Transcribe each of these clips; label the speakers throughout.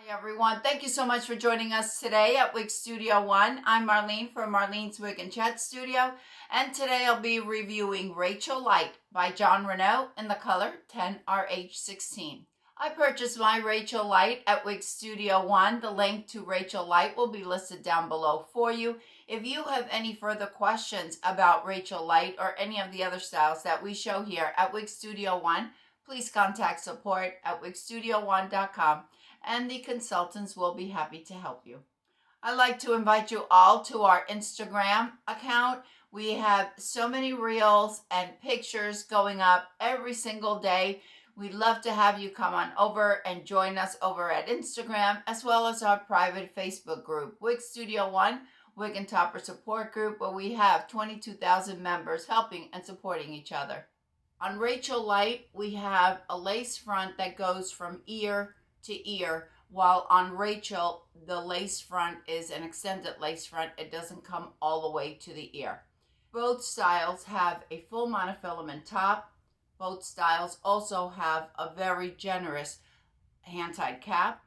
Speaker 1: Hi everyone, thank you so much for joining us today at Wig Studio 1. I'm Marlene from Marlene's Wig and Chat Studio, and today I'll be reviewing Rachel LITE by Jon Renau in the color 10RH16. I purchased my Rachel LITE at Wig Studio 1. The link to Rachel LITE will be listed down below for you. If you have any further questions about Rachel LITE or any of the other styles that we show here at Wig Studio 1, please contact support at wigstudio1.com. and the consultants will be happy to help you. I'd like to invite you all to our Instagram account. We have so many reels and pictures going up every single day. We'd love to have you come on over and join us over at Instagram, as well as our private Facebook group, Wig Studio 1, Wig and Topper Support Group, where we have 22,000 members helping and supporting each other. On Rachel LITE, we have a lace front that goes from ear to ear, while on Rachel, the lace front is an extended lace front. It doesn't come all the way to the ear. Both styles have a full monofilament top. Both styles also have a very generous hand-tied cap.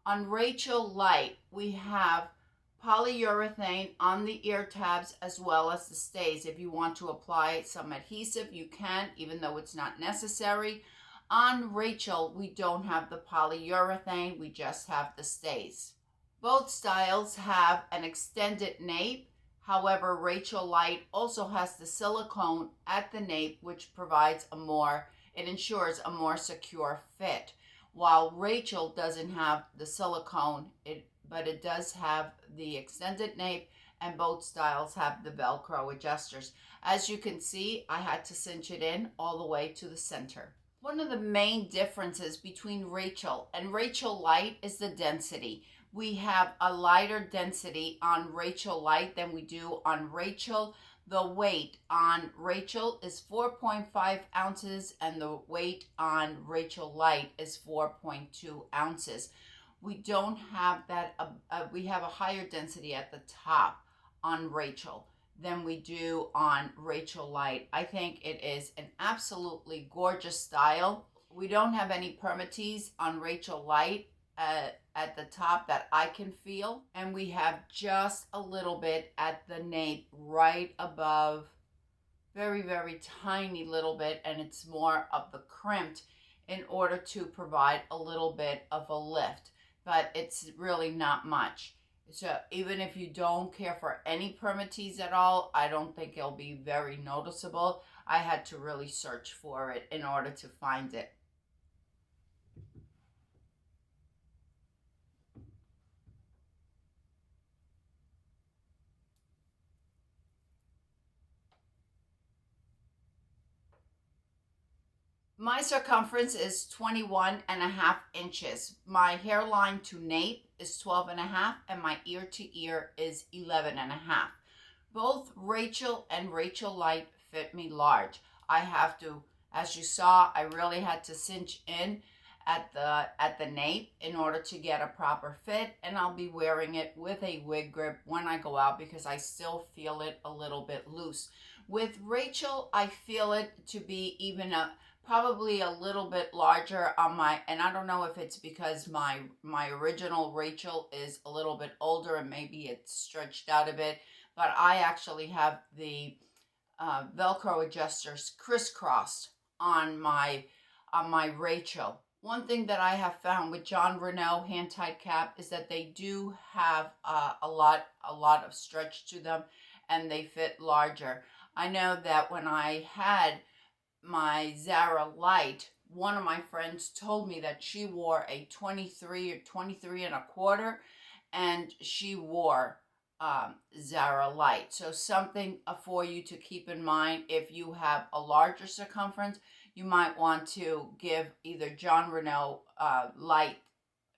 Speaker 1: On Rachel LITE, we have polyurethane on the ear tabs as well as the stays. If you want to apply some adhesive, you can, even though it's not necessary. On Rachel, we don't have the polyurethane, we just have the stays. Both styles have an extended nape. However, Rachel LITE also has the silicone at the nape, which provides it ensures a more secure fit. While Rachel doesn't have the silicone, but it does have the extended nape, and both styles have the Velcro adjusters. As you can see, I had to cinch it in all the way to the center. One of the main differences between Rachel and Rachel LITE is the density. We have a lighter density on Rachel LITE than we do on Rachel. The weight on Rachel is 4.5 ounces and the weight on Rachel LITE is 4.2 ounces. We don't have that, we have a higher density at the top on Rachel than we do on Rachel LITE. I think it is an absolutely gorgeous style. We don't have any permatease on Rachel LITE at the top that I can feel, and we have just a little bit at the nape right above, very, very tiny little bit, and it's more of the crimped in order to provide a little bit of a lift, but it's really not much. So even if you don't care for any permatease at all, I don't think it'll be very noticeable. I had to really search for it in order to find it. My circumference is 21.5 inches. My hairline to nape is 12.5, and my ear to ear is 11.5. Both Rachel and Rachel LITE fit me large. I have to, as you saw, I really had to cinch in at the nape in order to get a proper fit, and I'll be wearing it with a wig grip when I go out because I still feel it a little bit loose. With Rachel, I feel it to be even probably a little bit larger on my, and I don't know if it's because my original Rachel is a little bit older and maybe it's stretched out a bit, but I actually have the Velcro adjusters crisscrossed on my Rachel. One thing that I have found with Jon Renau hand-tied cap is that they do have a lot of stretch to them, and they fit larger. I know that when I had my Zara LITE, one of my friends told me that she wore a 23 or 23.25, and she wore Zara LITE. So something for you to keep in mind. If you have a larger circumference, you might want to give either Jon Renau LITE,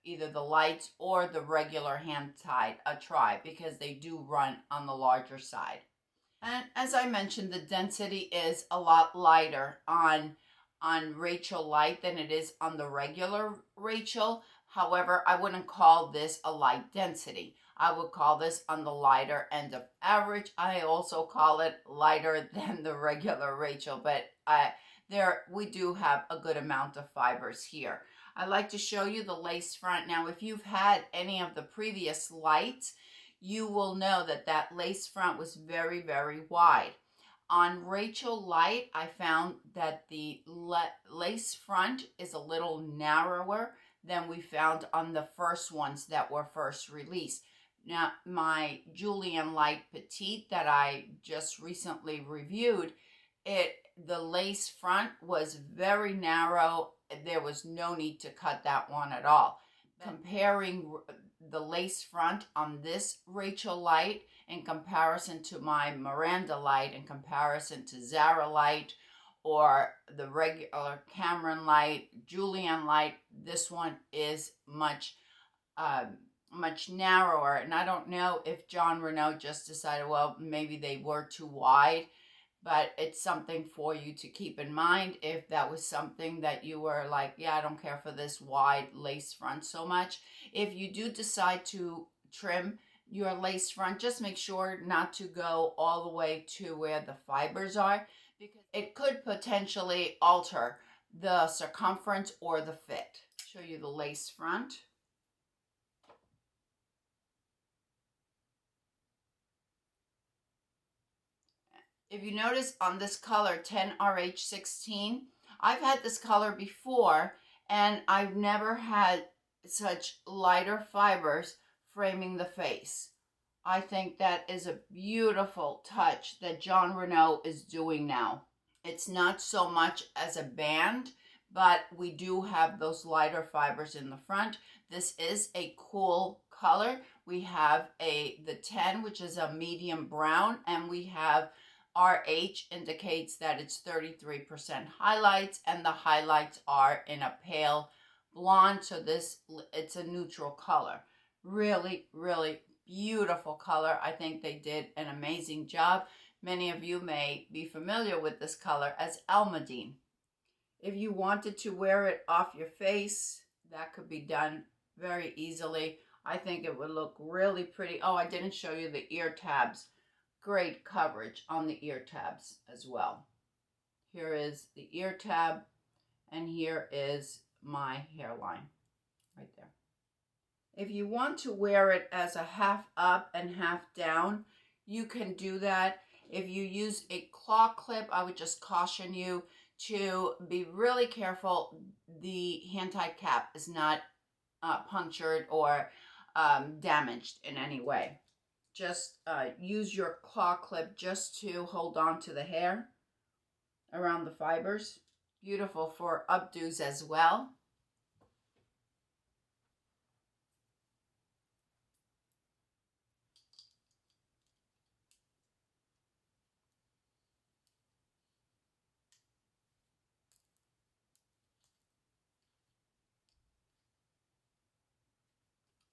Speaker 1: either the LITEs or the regular hand-tied a try, because they do run on the larger side. And as I mentioned, the density is a lot lighter on Rachel LITE than it is on the regular Rachel. However, I wouldn't call this a light density. I would call this on the lighter end of average. I also call it lighter than the regular Rachel, but we do have a good amount of fibers here. I like to show you the lace front. Now, if you've had any of the previous LITE, you will know that that lace front was very, very wide. On Rachel LITE, I found that the lace front is a little narrower than we found on the first ones that were first released. Now, my Julienne LITE Petite that I just recently reviewed, the lace front was very narrow. There was no need to cut that one at all. Comparing the lace front on this Rachel LITE in comparison to my Miranda LITE, in comparison to Zara LITE, or the regular Cameron LITE, Julienne LITE, this one is much narrower. And I don't know if Jon Renau just decided, well, maybe they were too wide, but it's something for you to keep in mind if that was something that you were like, yeah, I don't care for this wide lace front so much. If you do decide to trim your lace front, just make sure not to go all the way to where the fibers are, because it could potentially alter the circumference or the fit. Show you the lace front. If you notice on this color 10RH16, I've had this color before and I've never had such lighter fibers framing the face. I think that is a beautiful touch that Jon Renau is doing now. It's not so much as a band, but we do have those lighter fibers in the front. This is a cool color. We have the 10, which is a medium brown, and we have RH indicates that it's 33% highlights, and the highlights are in a pale blonde, so it's a neutral color. Really, really beautiful color. I think they did an amazing job. Many of you may be familiar with this color as Almudine. If you wanted to wear it off your face, that could be done very easily. I think it would look really pretty. Oh, I didn't show you the ear tabs. Great coverage on the ear tabs as well. Here is the ear tab, and here is my hairline right there. If you want to wear it as a half up and half down, you can do that. If you use a claw clip, I would just caution you to be really careful the hand-tied cap is not punctured or damaged in any way. Just use your claw clip just to hold on to the hair around the fibers. Beautiful for updos as well.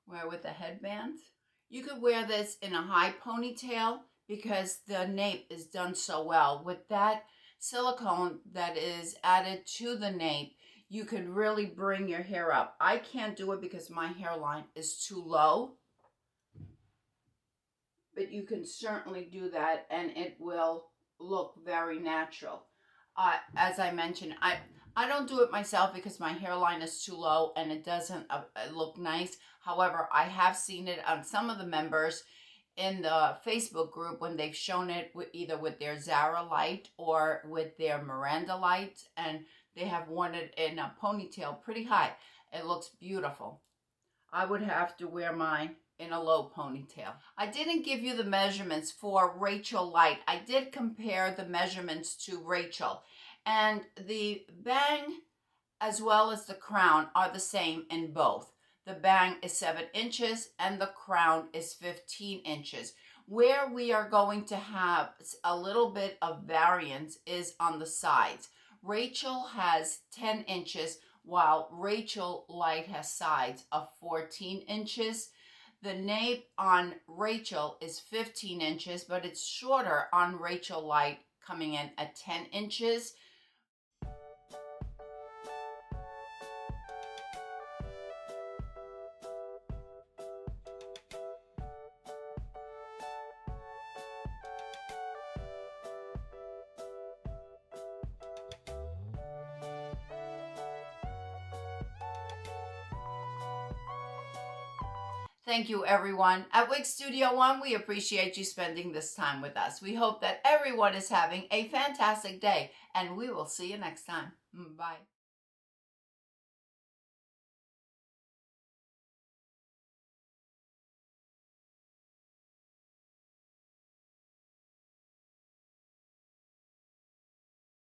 Speaker 1: Wear with a headband. You could wear this in a high ponytail because the nape is done so well. With that silicone that is added to the nape, you can really bring your hair up. I can't do it because my hairline is too low, but you can certainly do that and it will look very natural. As I mentioned, I don't do it myself because my hairline is too low and it doesn't look nice. However, I have seen it on some of the members in the Facebook group when they've shown it either with their Zara LITE or with their Miranda LITE, and they have worn it in a ponytail pretty high. It looks beautiful. I would have to wear mine in a low ponytail. I didn't give you the measurements for Rachel LITE. I did compare the measurements to Rachel, and the bang as well as the crown are the same in both. The bang is 7 inches and the crown is 15 inches. Where we are going to have a little bit of variance is on the sides. Rachel has 10 inches while Rachel LITE has sides of 14 inches. The nape on Rachel is 15 inches, but it's shorter on Rachel LITE, coming in at 10 inches. Thank you, everyone. At Wig Studio One, we appreciate you spending this time with us. We hope that everyone is having a fantastic day, and we will see you next time. Bye.